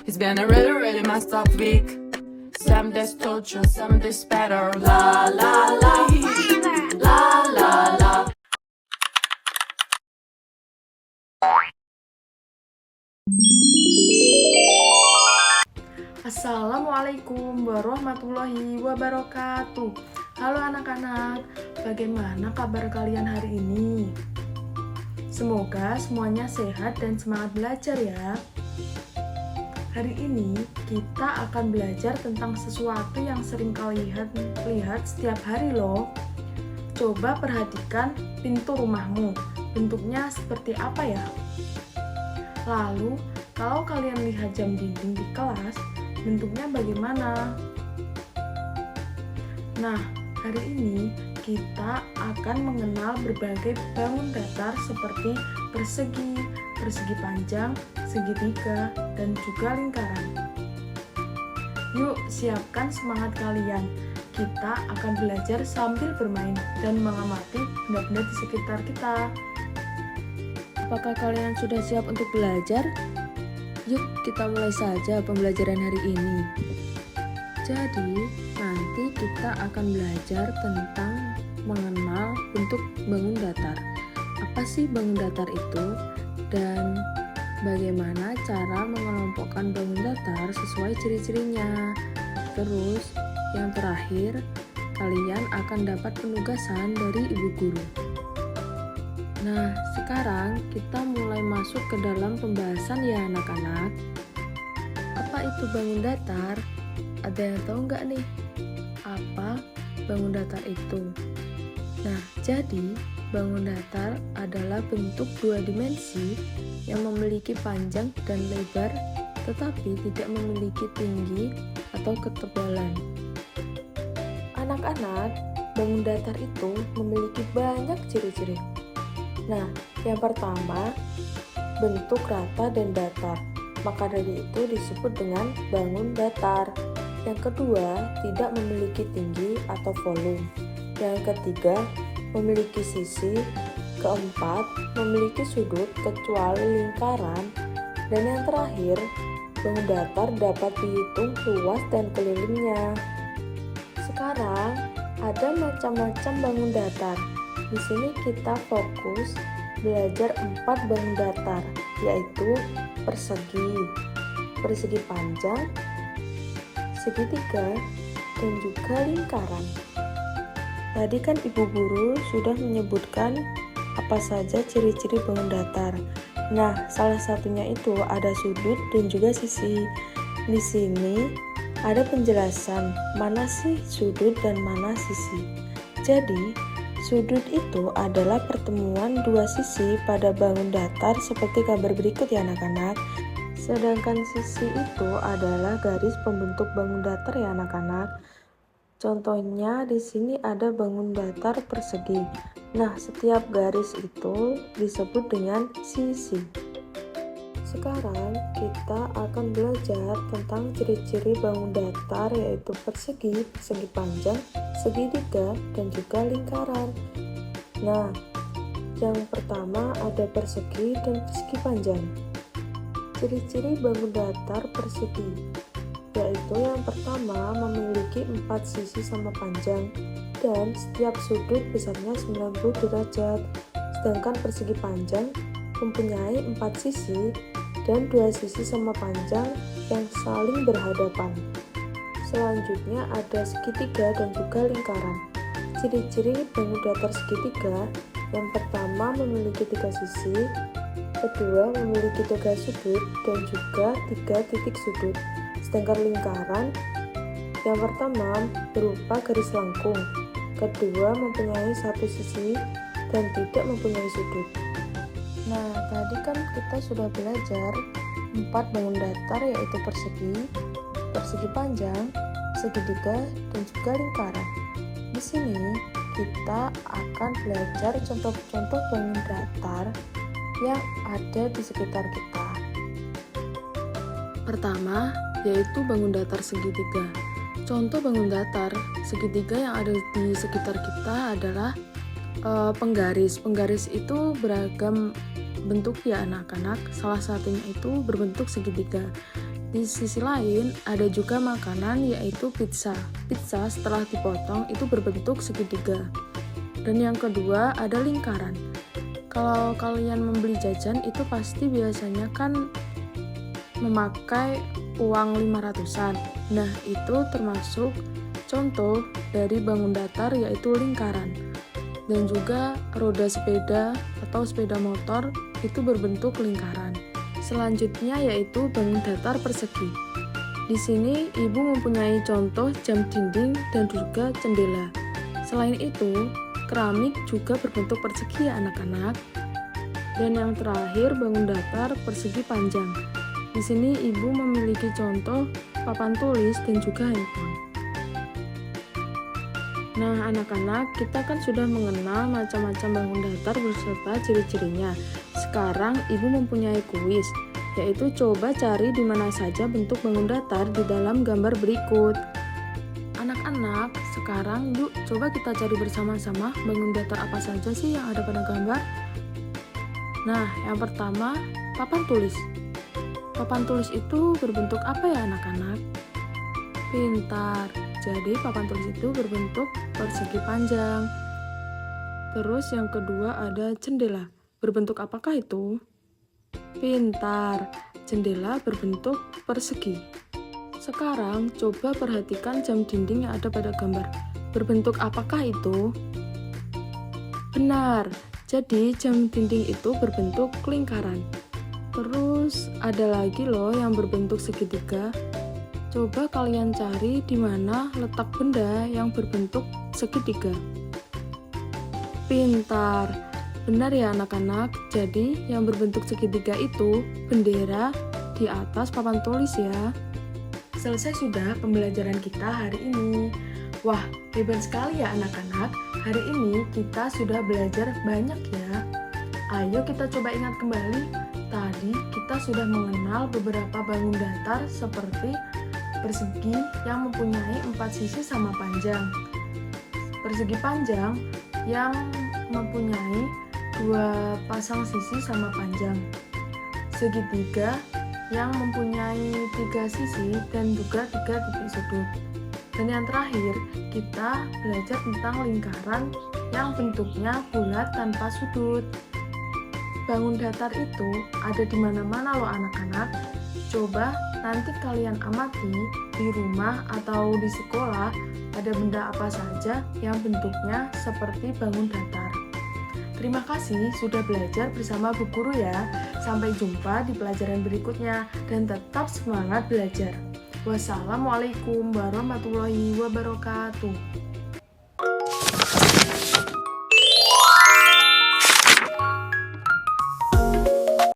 It's been a really, really messed up week. Some days torture, some days better. La la la, la la la. Assalamualaikum warahmatullahi wabarakatuh. Halo anak-anak, bagaimana kabar kalian hari ini? Semoga semuanya sehat dan semangat belajar ya. Hari ini kita akan belajar tentang sesuatu yang sering kalian lihat setiap hari loh. Coba perhatikan pintu rumahmu, bentuknya seperti apa ya? Lalu, kalau kalian lihat jam dinding di kelas, bentuknya bagaimana? Nah, hari ini kita akan mengenal berbagai bangun datar seperti persegi, persegi panjang, segitiga, dan juga lingkaran. Yuk, siapkan semangat kalian. Kita akan belajar sambil bermain dan mengamati benda-benda di sekitar kita. Apakah kalian sudah siap untuk belajar? Yuk, kita mulai saja pembelajaran hari ini. Jadi, nanti kita akan belajar tentang mengenal bentuk bangun datar. Apa sih bangun datar itu? Dan bagaimana cara mengelompokkan bangun datar sesuai ciri-cirinya. Terus, yang terakhir, kalian akan dapat penugasan dari ibu guru. Nah, sekarang kita mulai masuk ke dalam pembahasan ya anak-anak. Apa itu bangun datar? Ada yang tahu nggak nih? Apa bangun datar itu? Nah, jadi bangun datar adalah bentuk dua dimensi yang memiliki panjang dan lebar tetapi tidak memiliki tinggi atau ketebalan. Anak-anak, bangun datar itu memiliki banyak ciri-ciri. Nah, yang pertama, bentuk rata dan datar. Maka dari itu disebut dengan bangun datar. Yang kedua, tidak memiliki tinggi atau volume. Yang ketiga, memiliki sisi. Keempat, memiliki sudut kecuali lingkaran. Dan yang terakhir, bangun datar dapat dihitung luas dan kelilingnya. Sekarang, ada macam-macam bangun datar. Di sini kita fokus belajar 4 bangun datar, yaitu persegi, persegi panjang, segitiga, dan juga lingkaran. Tadi kan ibu guru sudah menyebutkan apa saja ciri-ciri bangun datar. Nah, salah satunya itu ada sudut dan juga sisi. Di sini ada penjelasan mana sih sudut dan mana sisi. Jadi, sudut itu adalah pertemuan dua sisi pada bangun datar seperti gambar berikut ya anak-anak. Sedangkan sisi itu adalah garis pembentuk bangun datar ya anak-anak. Contohnya di sini ada bangun datar persegi. Nah, setiap garis itu disebut dengan sisi. Sekarang kita akan belajar tentang ciri-ciri bangun datar yaitu persegi, persegi panjang, segitiga, dan juga lingkaran. Nah, yang pertama ada persegi dan persegi panjang. Ciri-ciri bangun datar persegi yaitu yang pertama memiliki 4 sisi sama panjang dan setiap sudut besarnya 90 derajat. Sedangkan persegi panjang mempunyai 4 sisi dan 2 sisi sama panjang yang saling berhadapan. Selanjutnya ada segitiga dan juga lingkaran. Ciri-ciri bangun datar segitiga, yang pertama memiliki 3 sisi, kedua memiliki 3 sudut dan juga 3 titik sudut. Sedangkan lingkaran, yang pertama berupa garis lengkung, kedua mempunyai 1 sisi dan tidak mempunyai sudut. Nah, tadi kan kita sudah belajar 4 bangun datar yaitu persegi, persegi panjang, segitiga, dan juga lingkaran. Di sini kita akan belajar contoh-contoh bangun datar yang ada di sekitar kita. Pertama, yaitu bangun datar segitiga. Contoh bangun datar segitiga yang ada di sekitar kita adalah penggaris. Penggaris itu beragam bentuk ya anak-anak. Salah satunya itu berbentuk segitiga. Di sisi lain, ada juga makanan yaitu pizza. Pizza setelah dipotong itu berbentuk segitiga. Dan yang kedua ada lingkaran. Kalau kalian membeli jajan itu pasti biasanya kan memakai uang 500-an. Nah, itu termasuk contoh dari bangun datar yaitu lingkaran. Dan juga roda sepeda atau sepeda motor itu berbentuk lingkaran. Selanjutnya yaitu bangun datar persegi. Di sini ibu mempunyai contoh jam dinding dan juga jendela. Selain itu, keramik juga berbentuk persegi ya anak-anak. Dan yang terakhir bangun datar persegi panjang. Di sini ibu memiliki contoh papan tulis dan juga handphone. Nah, anak-anak, kita kan sudah mengenal macam-macam bangun datar beserta ciri-cirinya. Sekarang ibu mempunyai kuis, yaitu coba cari di mana saja bentuk bangun datar di dalam gambar berikut. Anak-anak, sekarang yuk coba kita cari bersama-sama bangun datar apa saja sih yang ada pada gambar. Nah, yang pertama, papan tulis. Papan tulis itu berbentuk apa ya anak-anak? Pintar. Jadi papan tulis itu berbentuk persegi panjang. Terus yang kedua ada jendela. Berbentuk apakah itu? Pintar. Jendela berbentuk persegi. Sekarang coba perhatikan jam dinding yang ada pada gambar. Berbentuk apakah itu? Benar. Jadi jam dinding itu berbentuk lingkaran. Terus ada lagi loh yang berbentuk segitiga. Coba kalian cari di mana letak benda yang berbentuk segitiga. Pintar. Benar ya anak-anak. Jadi yang berbentuk segitiga itu bendera di atas papan tulis ya. Selesai sudah pembelajaran kita hari ini. Wah, hebat sekali ya anak-anak. Hari ini kita sudah belajar banyak ya. Ayo kita coba ingat kembali. Tadi kita sudah mengenal beberapa bangun datar seperti persegi yang mempunyai 4 sisi sama panjang, persegi panjang yang mempunyai 2 pasang sisi sama panjang, segitiga yang mempunyai 3 sisi dan juga 3 titik sudut. Dan yang terakhir, kita belajar tentang lingkaran yang bentuknya bulat tanpa sudut. Bangun datar itu ada di mana-mana loh anak-anak. Coba nanti kalian amati di rumah atau di sekolah ada benda apa saja yang bentuknya seperti bangun datar. Terima kasih sudah belajar bersama Bu Guru ya. Sampai jumpa di pelajaran berikutnya dan tetap semangat belajar. Wassalamualaikum warahmatullahi wabarakatuh.